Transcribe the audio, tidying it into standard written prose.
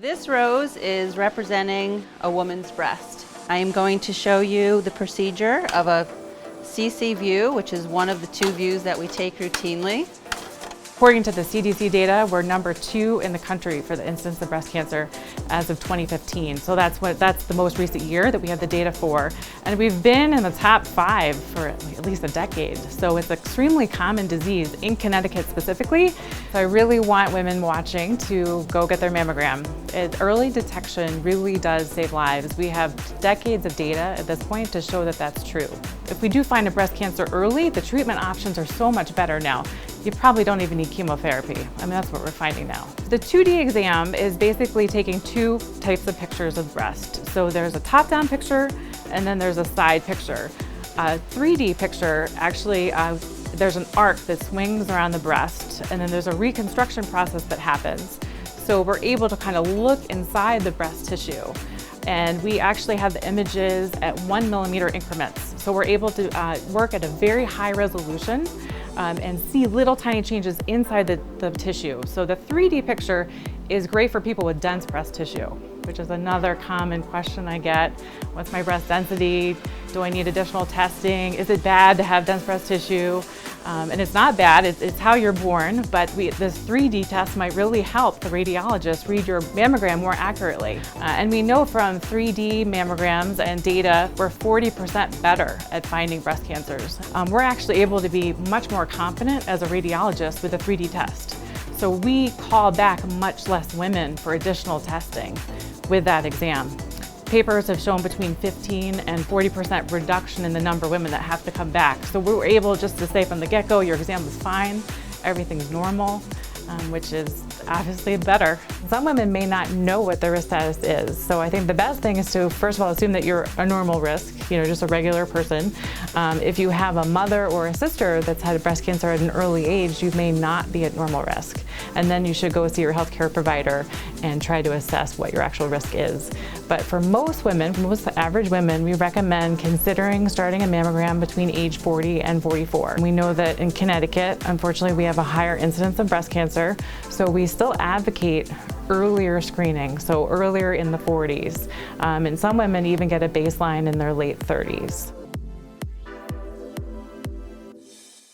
This rose is representing a woman's breast. I am going to show you the procedure of a CC view, which is one of the two views that we take routinely. According to the CDC data, we're #2 in the country for the incidence of breast cancer as of 2015. So that's the most recent year that we have the data for. And we've been in the top 5 for at least a decade. So it's an extremely common disease in Connecticut specifically. So I really want women watching to go get their mammogram. Early detection really does save lives. We have decades of data at this point to show that that's true. If we do find a breast cancer early, the treatment options are so much better now. You probably don't even need chemotherapy. I mean, that's what we're finding now. The 2D exam is basically taking two types of pictures of breast. So there's a top-down picture and then there's a side picture. A 3D picture, actually, there's an arc that swings around the breast and then there's a reconstruction process that happens. So we're able to kind of look inside the breast tissue. And we actually have the images at 1 millimeter increments. So we're able to work at a very high resolution and see little tiny changes inside the tissue. So the 3D picture is great for people with dense breast tissue, which is another common question I get. What's my breast density? Do I need additional testing? Is it bad to have dense breast tissue? And it's not bad, it's how you're born, but this 3D test might really help the radiologist read your mammogram more accurately. And we know from 3D mammograms and data, we're 40% better at finding breast cancers. We're actually able to be much more confident as a radiologist with a 3D test. So we call back much less women for additional testing with that exam. Papers have shown between 15 and 40% reduction in the number of women that have to come back. So we were able just to say from the get-go, your exam was fine, everything's normal, which is obviously better. Some women may not know what their risk status is. So I think the best thing is to, first of all, assume that you're a normal risk, just a regular person. If you have a mother or a sister that's had breast cancer at an early age, you may not be at normal risk. And then you should go see your healthcare provider and try to assess what your actual risk is. But for most women, most average women, we recommend considering starting a mammogram between age 40 and 44. We know that in Connecticut, unfortunately, we have a higher incidence of breast cancer, so we still advocate earlier screening, so earlier in the 40s. And some women even get a baseline in their late 30s.